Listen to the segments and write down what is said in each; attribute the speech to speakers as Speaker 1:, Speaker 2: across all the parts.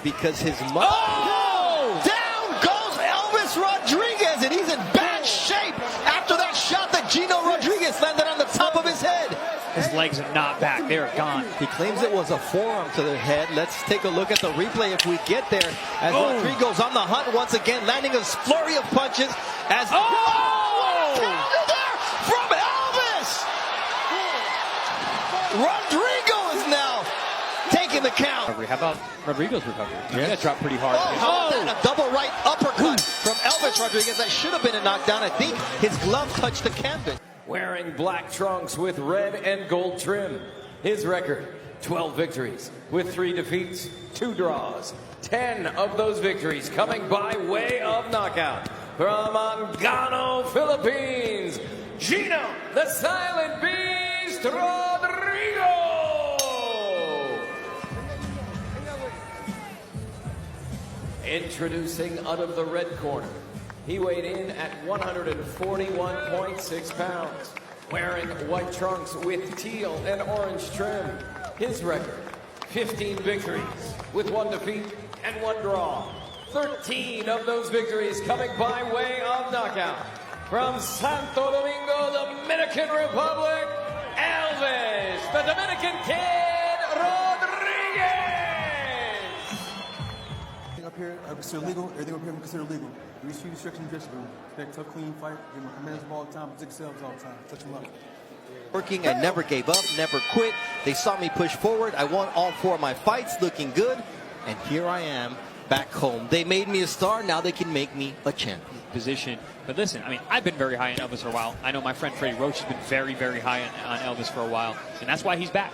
Speaker 1: because his mother... Oh! Down goes Elvis Rodríguez, and he's in bad shape after that shot that Jino Rodrigo landed on the top of his head.
Speaker 2: His legs are not back. They're gone.
Speaker 1: He claims it was a forearm to the head. Let's take a look at the replay if we get there. As Rodrigo's on the hunt once again, landing a flurry of punches. As counter there from Elvis! Rodrigo is now taking the count.
Speaker 2: How about Rodrigo's recovery?
Speaker 1: Yeah.
Speaker 2: That dropped pretty hard.
Speaker 1: How about that? A double right uppercut from Elvis Rodríguez. That should have been a knockdown. I think his glove touched the canvas.
Speaker 3: Wearing black trunks with red and gold trim. His record, 12 victories with 3 defeats, 2 draws. 10 of those victories coming by way of knockout. From Dominicano, Philippines, Jino, the Silent Beast Rodrigo! Introducing out of the red corner. He weighed in at 141.6 pounds, wearing white trunks with teal and orange trim. His record, 15 victories with 1 defeat and 1 draw. 13 of those victories coming by way of knockout. From Santo Domingo, Dominican Republic, Elvis, the Dominican Kid Rodríguez!
Speaker 4: Up here, I consider legal. Everything up here, I consider legal. We shoot restriction dressing room. Expect tough, clean fight. Give my commanders all the time. Protect themselves all the time. Touch them up.
Speaker 1: Working, I never gave up, never quit. They saw me push forward. I won all 4 of my fights, looking good. And here I am, back home. They made me a star. Now they can make me a champion.
Speaker 2: Position. But listen, I mean, I've been very high on Elvis for a while. I know my friend Freddie Roach has been very, very high on Elvis for a while. And that's why he's back.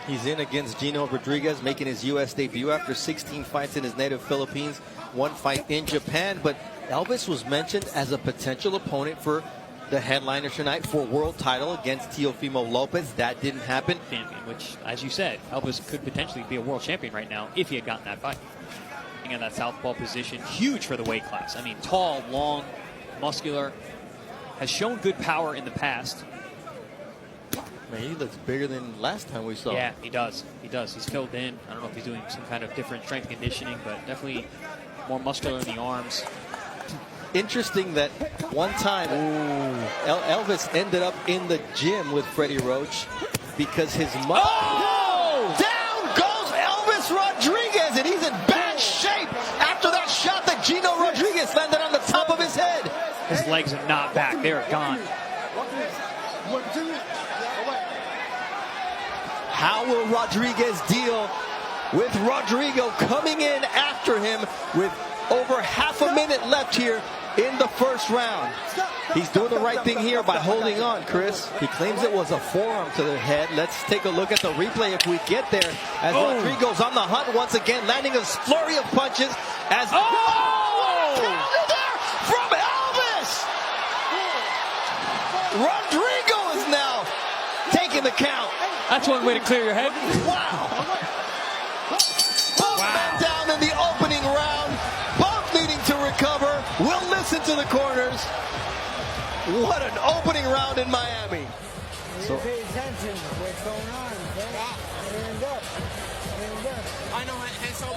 Speaker 1: He's in against Jino Rodrigo, making his U.S. debut after 16 fights in his native Philippines, 1 fight in Japan. But Elvis was mentioned as a potential opponent for the headliner tonight for world title against Teofimo Lopez. That didn't happen.
Speaker 2: Champion, which, as you said, Elvis could potentially be a world champion right now if he had gotten that fight. In that southpaw position, huge for the weight class. I mean, tall, long, muscular, has shown good power in the past.
Speaker 1: Man, he looks bigger than last time we saw him.
Speaker 2: Yeah, he does. He does. He's filled in. I don't know if he's doing some kind of different strength conditioning, but definitely more muscular in the arms.
Speaker 1: Interesting that one time Elvis ended up in the gym with Freddie Roach because his mother... Oh! Down goes Elvis Rodríguez, and he's in bad shape after that shot that Jino Rodrigo landed on the top of his head.
Speaker 2: His legs are not back. They're gone.
Speaker 1: How will Rodriguez deal with Rodrigo coming in after him with over half a minute left here in the first round? He's doing the right thing here by holding on, Chris. He claims it was a forearm to the head. Let's take a look at the replay if we get there. As Rodrigo's on the hunt once again, landing a flurry of punches. As counter there from Elvis! Rodrigo is now taking the count.
Speaker 2: That's one way to clear your head.
Speaker 1: Wow. Both men down in the opening round. Both needing to recover. We'll listen to the corners. What an opening round in Miami.
Speaker 5: So pay attention to what's going on. Stand up. Stand up. I know hands so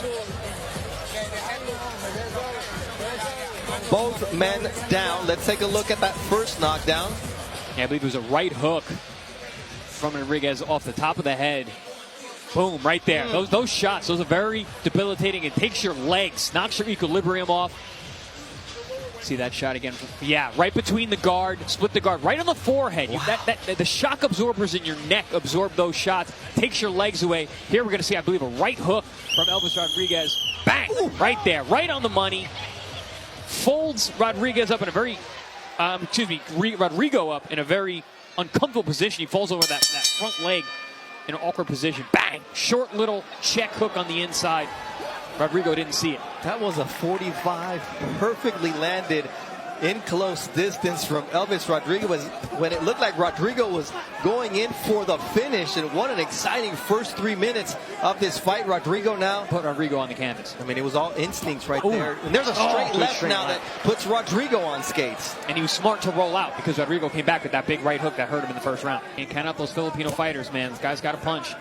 Speaker 1: Both men down. Let's take a look at that first knockdown.
Speaker 2: Yeah, I believe it was a right hook from Rodriguez off the top of the head. Boom, right there. Those shots, those are very debilitating. It takes your legs, knocks your equilibrium off. See that shot again? Yeah, right between the guard, split the guard, right on the forehead.
Speaker 1: Wow.
Speaker 2: The shock absorbers in your neck absorb those shots, takes your legs away. Here we're going to see, I believe, a right hook from Elvis Rodriguez. Bang! Right there, right on the money. Folds Rodriguez up in a very, Rodrigo up in a very uncomfortable position. He falls over that front leg in an awkward position. Bang! Short little check hook on the inside. Rodrigo didn't see it.
Speaker 1: That was a 45, perfectly landed in close distance from Elvis Rodrigo when it looked like Rodrigo was going in for the finish. And what an exciting first 3 minutes of this fight. Rodrigo now
Speaker 2: put Rodrigo on the canvas.
Speaker 1: I mean, it was all instincts right there. And there's a straight left now that puts Rodrigo on skates.
Speaker 2: And he was smart to roll out because Rodrigo came back with that big right hook that hurt him in the first round. Can't count out those Filipino fighters, man. This guy's got a punch.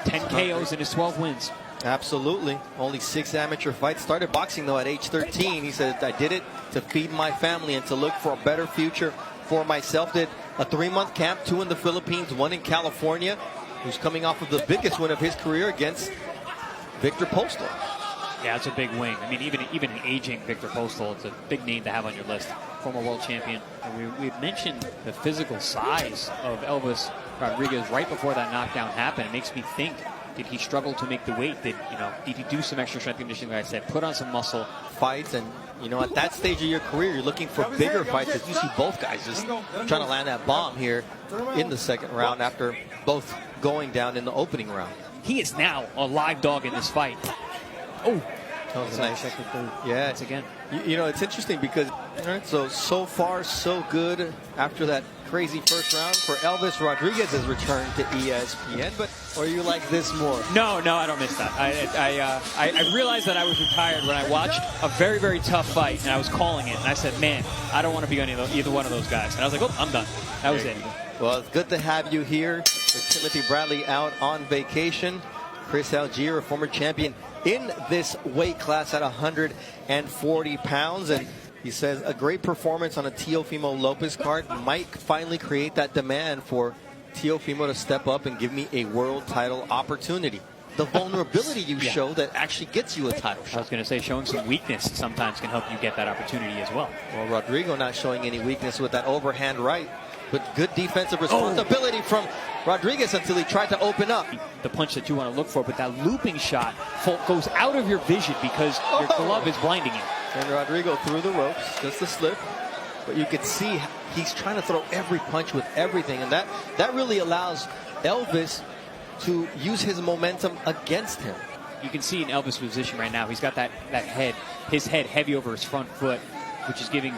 Speaker 2: 10 KOs in his 12 wins.
Speaker 1: Absolutely. Only 6 amateur fights. Started boxing, though, at age 13. He said, I did it to feed my family and to look for a better future for myself. Did a 3-month camp, 2 in the Philippines, 1 in California. Who's coming off of the biggest win of his career against Victor Postal.
Speaker 2: Yeah, it's a big win. I mean, even an aging Victor Postal, it's a big name to have on your list. Former world champion. And we mentioned the physical size of Elvis Rodríguez right before that knockdown happened. It makes me think, did he struggle to make the weight? Did he do some extra strength conditioning, like I said, put on some muscle?
Speaker 1: Fights, and at that stage of your career, you're looking for bigger fights, as you see both guys just trying to land that bomb here in the second round after both going down in the opening round.
Speaker 2: He is now a live dog in this fight. Oh,
Speaker 1: that was nice. Yeah,
Speaker 2: it's again.
Speaker 1: It's interesting because so far so good after that crazy first round for Elvis Rodríguez's return to ESPN. But or you like this more?
Speaker 2: No, I don't miss that. I realized that I was retired when I watched a very, very tough fight and I was calling it, and I said, man, I don't want to be on either one of those guys. And I was like, oh, I'm done. That was it.
Speaker 1: Well, it's good to have you here. With Timothy Bradley out on vacation. Chris Algier, a former champion in this weight class at 140 pounds. And he says a great performance on a Teofimo Lopez card might finally create that demand for Teofimo to step up and give me a world title opportunity. The vulnerability you show that actually gets you a title shot.
Speaker 2: I was going to say, showing some weakness sometimes can help you get that opportunity as well.
Speaker 1: Well, Rodrigo not showing any weakness with that overhand right. But good defensive responsibility from Rodríguez until he tried to open up.
Speaker 2: The punch that you want to look for, but that looping shot goes out of your vision because your glove is blinding you.
Speaker 1: And Rodrigo through the ropes, just a slip. But you can see he's trying to throw every punch with everything. And that really allows Elvis to use his momentum against him.
Speaker 2: You can see in Elvis' position right now, he's got his head heavy over his front foot, which is giving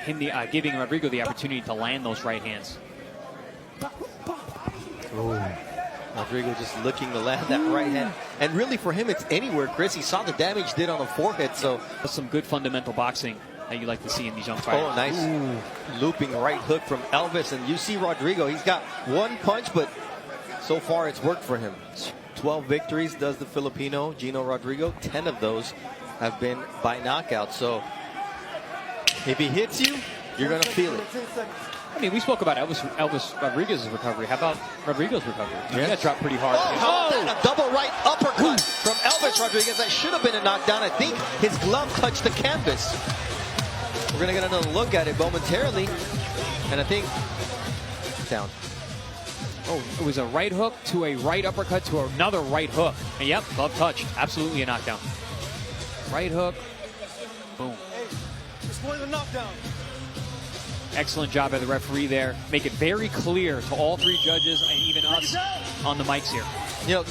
Speaker 2: Rodrigo the opportunity to land those right hands.
Speaker 1: Rodrigo just looking to land that right hand. And really for him, it's anywhere, Chris. He saw the damage did on the forehead. So
Speaker 2: some good fundamental boxing that you like to see in these young fighters.
Speaker 1: Oh, nice looping right hook from Elvis. And you see Rodrigo, he's got 1 punch, but so far it's worked for him. 12 victories does the Filipino, Jino Rodrigo. 10 of those have been by knockout. So if he hits you, you're going to feel it.
Speaker 2: I mean, we spoke about Elvis Rodríguez's recovery. How about Rodrigo's recovery?
Speaker 1: Yeah.
Speaker 2: He got dropped pretty hard.
Speaker 1: A double right uppercut from Elvis Rodríguez. That should have been a knockdown. I think his glove touched the canvas. We're going to get another look at it momentarily. And I think down.
Speaker 2: Oh, it was a right hook to a right uppercut to another right hook. And yep, glove touch. Absolutely a knockdown. Right hook. Boom.
Speaker 4: Display the knockdown.
Speaker 2: Excellent job by the referee there. Make it very clear to all 3 judges and even us on the mics here.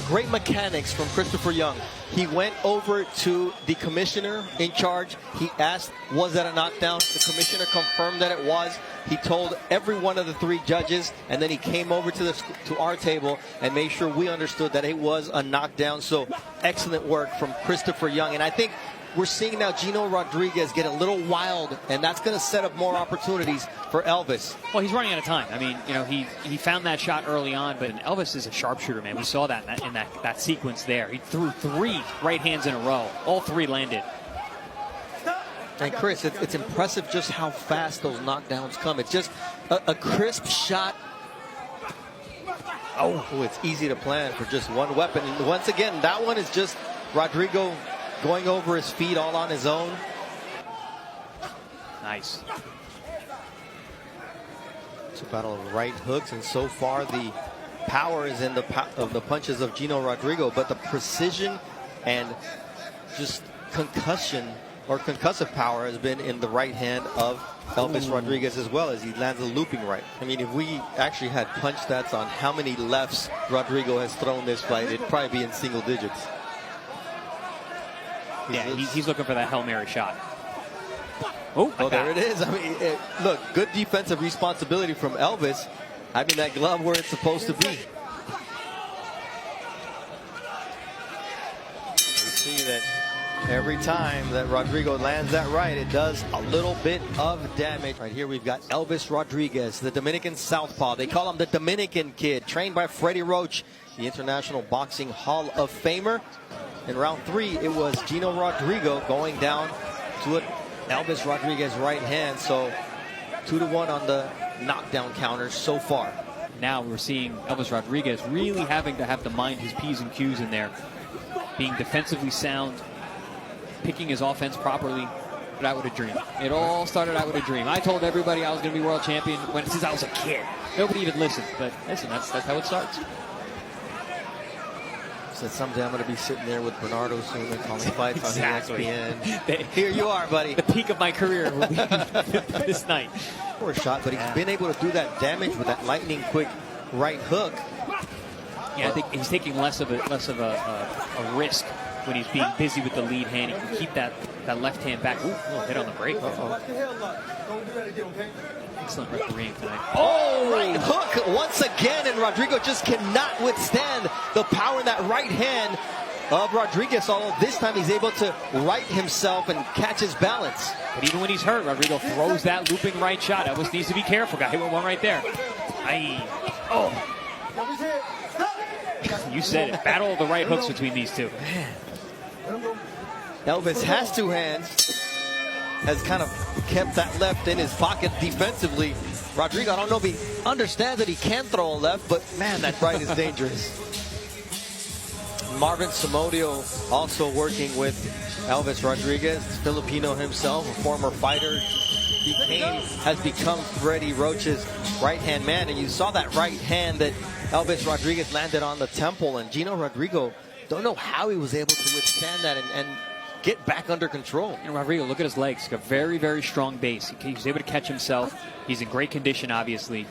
Speaker 1: Great mechanics from Christopher Young. He went over to the commissioner in charge. He asked, was that a knockdown? The commissioner confirmed that it was. He told every one of the 3 judges, and then he came over to our table and made sure we understood that it was a knockdown. So excellent work from Christopher Young. And I think we're seeing now Jino Rodriguez get a little wild, and that's going to set up more opportunities for Elvis.
Speaker 2: Well, he's running out of time. I mean, he found that shot early on, but Elvis is a sharpshooter, man. We saw that in that sequence there. He threw 3 right hands in a row. All 3 landed.
Speaker 1: And Chris, it's impressive just how fast those knockdowns come. It's just a crisp shot. Oh, it's easy to plan for just one weapon. And once again, that one is just Rodrigo going over his feet all on his own.
Speaker 2: Nice.
Speaker 1: It's a battle of right hooks, and so far the power is in the punches of Jino Rodrigo, but the precision and just concussive power has been in the right hand of Elvis Rodríguez as well, as he lands a looping right. I mean, if we actually had punch stats on how many lefts Rodrigo has thrown this fight, it'd probably be in single digits.
Speaker 2: Yeah, he's looking for that Hail Mary shot.
Speaker 1: Oh, there it is. I mean, look, good defensive responsibility from Elvis, having that glove where it's supposed to be. You see that every time that Rodrigo lands that right, it does a little bit of damage. Right here we've got Elvis Rodríguez, the Dominican southpaw. They call him the Dominican Kid, trained by Freddie Roach the International Boxing Hall of Famer. In round 3, it was Jino Rodrigo going down to Elvis Rodriguez right hand. So 2-1 on the knockdown counters so far.
Speaker 2: Now we're seeing Elvis Rodriguez really having to have to mind his P's and Q's in there. Being defensively sound, picking his offense properly. But out with a dream. It all started out with a dream. I told everybody I was going to be world champion since I was a kid. Nobody even listened. But listen, that's how it starts.
Speaker 1: Said someday I'm going to be sitting there with Bernardo soon and calling fights
Speaker 2: Exactly.
Speaker 1: on ESPN. Here you are, buddy.
Speaker 2: The peak of my career will be this night.
Speaker 1: Poor shot, but he's been able to do that damage with that lightning quick right hook.
Speaker 2: Yeah, I think he's taking less of a risk when he's being busy with the lead hand. He can keep that left hand back. Ooh, a little hit on the break. Excellent refereeing tonight.
Speaker 1: Oh, right hook once again, and Rodrigo just cannot withstand the power in that right hand of Rodriguez, although this time he's able to right himself and catch his balance.
Speaker 2: But even when he's hurt, Rodrigo throws that looping right shot. Elvis needs to be careful. Got hit with one right there. Aye. Oh. You said it. Battle of the right hooks between these two.
Speaker 1: Man. Elvis has two hands. Has kind of kept that left in his pocket defensively. Rodrigo, I don't know if he understands that he can throw a left, but man, that right is dangerous. Marvin Somodio also working with Elvis Rodriguez, Filipino himself, a former fighter. Has become Freddie Roach's right-hand man, and you saw that right hand that Elvis Rodriguez landed on the temple, and Jino Rodrigo, don't know how he was able to withstand that and get back under control.
Speaker 2: And Rodrigo, look at his legs. He's got very, very strong base. He's able to catch himself. He's in great condition, obviously.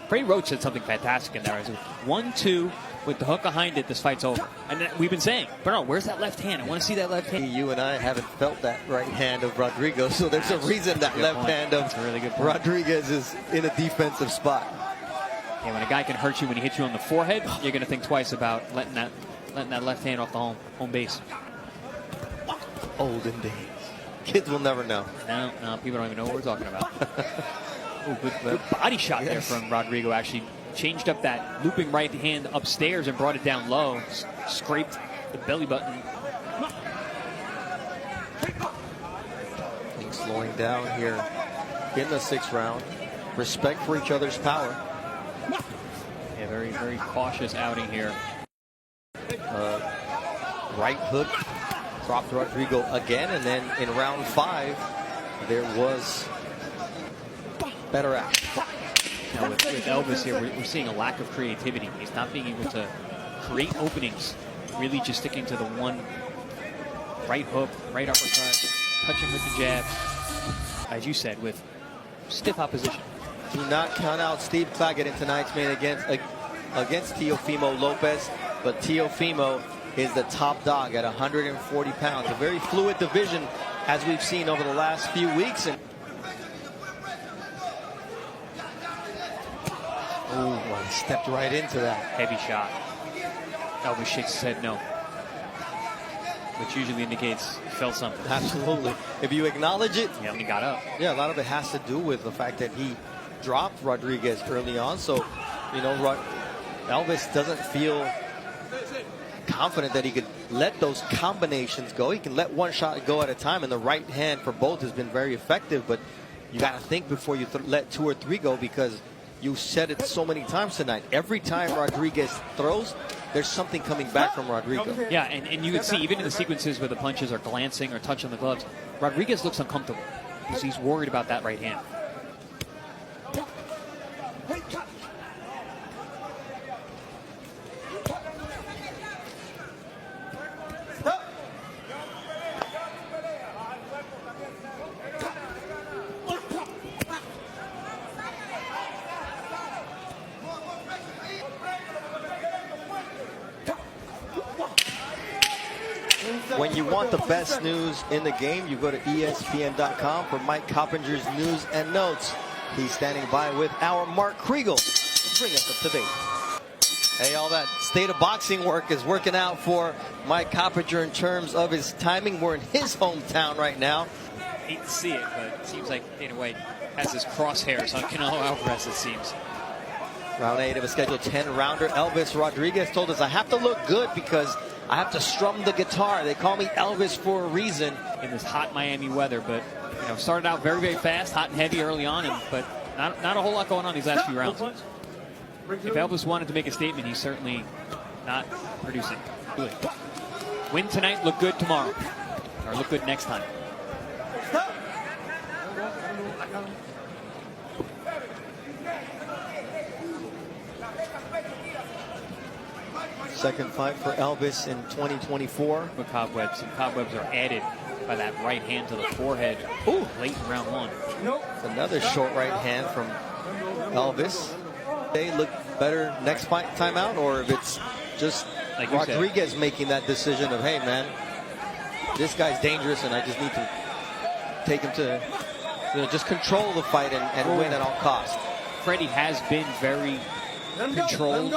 Speaker 2: Freddie Roach said something fantastic in there. 1-2 with the hook behind it. This fight's over. And we've been saying, Bernardo, where's that left hand? I want to see that left hand.
Speaker 1: You and I haven't felt that right hand of Rodrigo, so there's a reason that left hand of Rodriguez is in a defensive spot.
Speaker 2: Yeah, when a guy can hurt you when he hits you on the forehead, you're going to think twice about letting that left hand off the home base.
Speaker 1: Olden days. Kids will never know.
Speaker 2: No, people don't even know what we're talking about. Ooh, good body shot there from Rodrigo. Actually changed up that looping right hand upstairs and brought it down low. Scraped the belly button.
Speaker 1: Things slowing down here in the 6th round. Respect for each other's power.
Speaker 2: Yeah, very, very cautious outing here.
Speaker 1: Right hook dropped Rodrigo again, and then in round 5 there was better out.
Speaker 2: Now with Elvis here, we're seeing a lack of creativity. He's not being able to create openings, really just sticking to the one right hook, right uppercut, touching with the jab, as you said, with stiff opposition.
Speaker 1: Do not count out Steve Claggett in tonight's main against Teofimo Lopez, but Teofimo is the top dog at 140 pounds. A very fluid division, as we've seen over the last few weeks. And he stepped right into that.
Speaker 2: Heavy shot. Elvis shakes his head no, which usually indicates he felt something.
Speaker 1: Absolutely. If you acknowledge it.
Speaker 2: Yeah, when he got up.
Speaker 1: Yeah, a lot of it has to do with the fact that he dropped Rodriguez early on. So, you know, Elvis doesn't feel confident that he could let those combinations go. He can let one shot go at a time, and the right hand for both has been very effective, but you got to think before you let 2 or 3 go, because you said it so many times tonight. Every time Rodriguez throws, there's something coming back from Rodrigo.
Speaker 2: Yeah, and you can see even in the sequences where the punches are glancing or touching the gloves, Rodriguez looks uncomfortable because he's worried about that right hand.
Speaker 1: When you want the best news in the game, you go to ESPN.com for Mike Coppinger's news and notes. He's standing by with our Mark Kriegel to bring us up to date. Hey, all that state of boxing work is working out for Mike Coppinger in terms of his timing. We're in his hometown right now.
Speaker 2: Hate to see it, but it seems like Dana White has his crosshairs on Canelo Alvarez, it seems.
Speaker 1: Round 8 of a scheduled 10-rounder. Elvis Rodríguez told us, I have to look good because I have to strum the guitar. They call me Elvis for a reason.
Speaker 2: In this hot Miami weather, but started out very, very fast, hot and heavy early on, but not a whole lot going on these last few rounds. If Elvis wanted to make a statement, he's certainly not producing. Good. Win tonight, look good tomorrow, or look good next time.
Speaker 1: Second fight for Elvis in 2024.
Speaker 2: With cobwebs, and cobwebs are added by that right hand to the forehead. Ooh, late in round 1.
Speaker 1: It's another short right hand from Elvis. They look better next fight time out, or if it's just like Rodriguez making that decision of, hey man, this guy's dangerous and I just need to take him to just control the fight and win at all costs.
Speaker 2: Freddie has been very controlled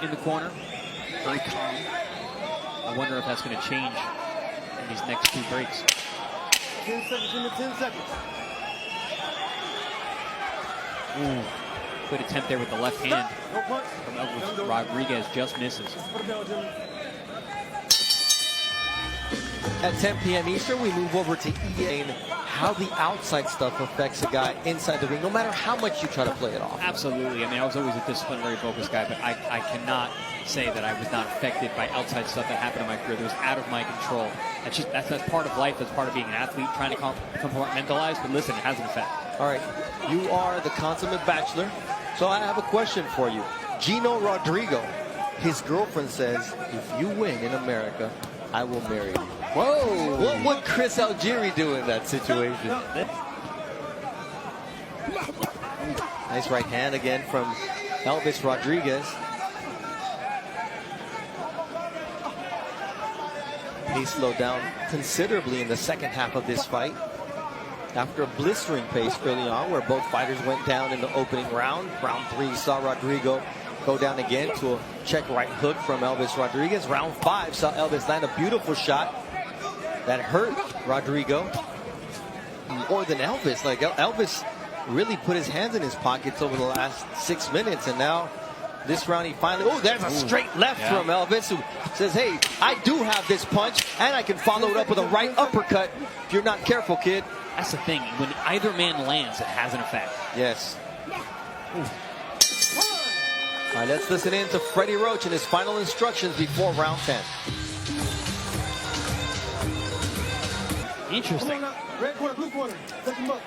Speaker 2: in the corner. Very calm. I wonder if that's going to change in these next 2 breaks.
Speaker 4: 10 seconds, 10 seconds.
Speaker 2: Ooh, good attempt there with the left hand from Elvis Rodriguez, just misses.
Speaker 1: At 10 p.m. Eastern, we move over to EA and how the outside stuff affects a guy inside the ring, no matter how much you try to play it off.
Speaker 2: Absolutely. I mean, I was always a disciplinary focused guy, but I cannot say that I was not affected by outside stuff that happened in my career that was out of my control. That's part of life. That's part of being an athlete, trying to compartmentalize. But listen, it has an effect.
Speaker 1: All right, you are the consummate bachelor, so I have a question for you. Jino Rodrigo, his girlfriend says, if you win in America, I will marry you. Whoa! What would Chris Algieri do in that situation? Nice right hand again from Elvis Rodriguez. He slowed down considerably in the second half of this fight after a blistering pace early on where both fighters went down in the opening round. Round 3 saw Rodrigo go down again to a check right hook from Elvis Rodriguez. Round 5 saw Elvis land a beautiful shot that hurt Rodrigo more than Elvis. Like Elvis really put his hands in his pockets over the last 6 minutes, and now this round he finally, there's a straight left from Elvis, who says, hey, I do have this punch and I can follow it up with a right uppercut if you're not careful, kid.
Speaker 2: That's the thing, when either man lands, it has an effect.
Speaker 1: Yes. All right, let's listen in to Freddie Roach and his final instructions before round 10.
Speaker 2: Interesting.
Speaker 4: Red corner, blue corner. Set him up.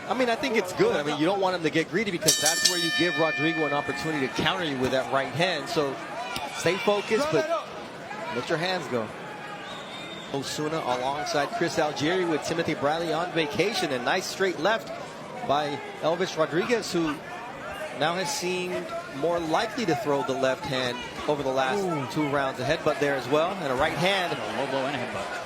Speaker 1: I mean, I think it's good. I mean, you don't want him to get greedy because that's where you give Rodrigo an opportunity to counter you with that right hand. So stay focused, but let your hands go. Osuna alongside Chris Algieri with Timothy Bradley on vacation. A nice straight left by Elvis Rodriguez, who now has seemed more likely to throw the left hand over the last 2 rounds. A headbutt there as well, and a right hand.
Speaker 2: A low blow and a headbutt.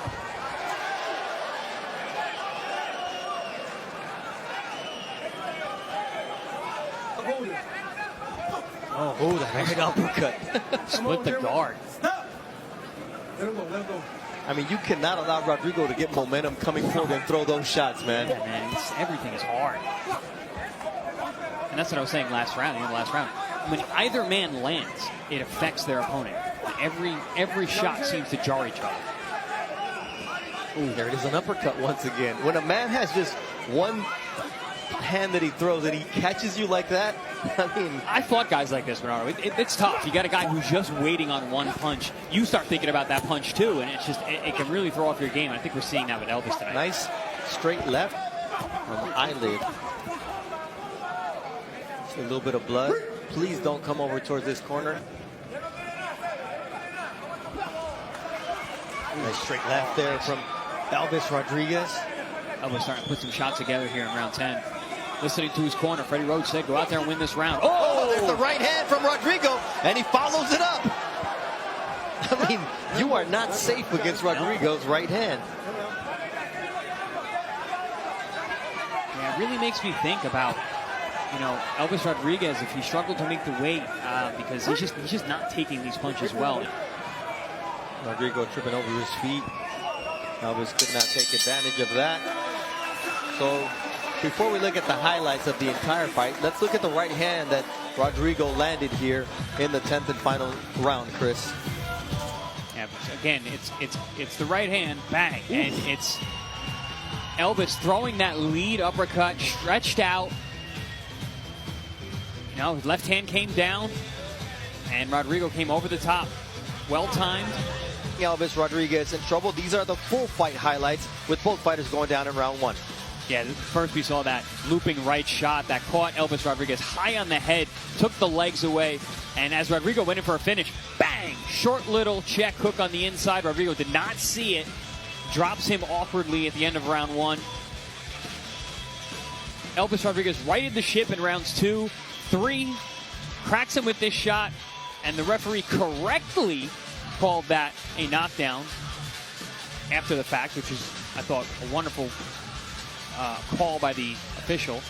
Speaker 1: Oh, the right uppercut.
Speaker 2: Split the guard.
Speaker 4: Let him go.
Speaker 1: I mean, you cannot allow Rodrigo to get momentum coming forward and throw those shots, man.
Speaker 2: Yeah, man, everything is hard. And that's what I was saying last round, in the last round. When either man lands, it affects their opponent. Every shot seems to jar each other.
Speaker 1: Ooh, there it is, an uppercut once again. When a man has just one hand that he throws and he catches you like that, I mean,
Speaker 2: I fought guys like this, Bernardo. It's tough. You got a guy who's just waiting on one punch. You start thinking about that punch too, and it's just it can really throw off your game. I think we're seeing that with Elvis tonight.
Speaker 1: Nice straight left on the eyelid. Just a little bit of blood. Please don't come over towards this corner. Nice straight left there from Elvis Rodriguez.
Speaker 2: Elvis starting to put some shots together here in round 10. Listening to his corner, Freddie Roach said, go out there and win this round.
Speaker 1: There's the right hand from Rodrigo, and he follows it up. I mean, you are not safe against Rodrigo's right hand.
Speaker 2: Yeah, it really makes me think about, Elvis Rodriguez, if he struggled to make the weight, because he's just not taking these punches well.
Speaker 1: Rodrigo tripping over his feet. Elvis could not take advantage of that. So before we look at the highlights of the entire fight, let's look at the right hand that Rodrigo landed here in the 10th and final round, Chris.
Speaker 2: Yeah, again, it's the right hand, bang, and it's Elvis throwing that lead uppercut, stretched out. You know, his left hand came down, and Rodrigo came over the top. Well timed.
Speaker 1: Elvis Rodriguez in trouble. These are the full fight highlights with both fighters going down in round one.
Speaker 2: Yeah, first we saw that looping right shot that caught Elvis Rodriguez high on the head, took the legs away, and as Rodrigo went in for a finish, bang! Short little check hook on the inside. Rodrigo did not see it. Drops him awkwardly at the end of round one. Elvis Rodriguez righted the ship in rounds 2, 3, cracks him with this shot, and the referee correctly called that a knockdown after the fact, which is, I thought, a wonderful call by the official.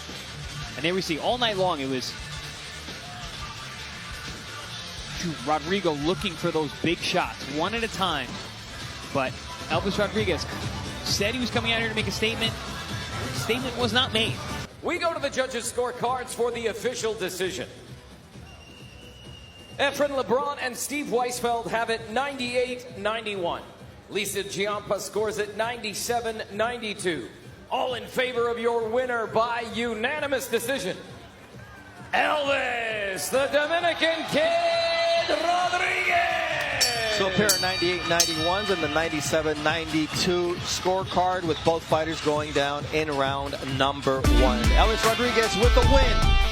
Speaker 2: And there we see all night long it was Rodrigo looking for those big shots, one at a time. But Elvis Rodriguez said he was coming out here to make a statement. The statement was not made.
Speaker 3: We go to the judges' scorecards for the official decision. Efren LeBron and Steve Weisfeld have it 98-91. Lisa Giampa scores it 97-92. All in favor of your winner by unanimous decision, Elvis, the Dominican Kid Rodriguez.
Speaker 1: So a pair of 98-91s and the 97-92 scorecard with both fighters going down in round number 1. Elvis Rodriguez with the win.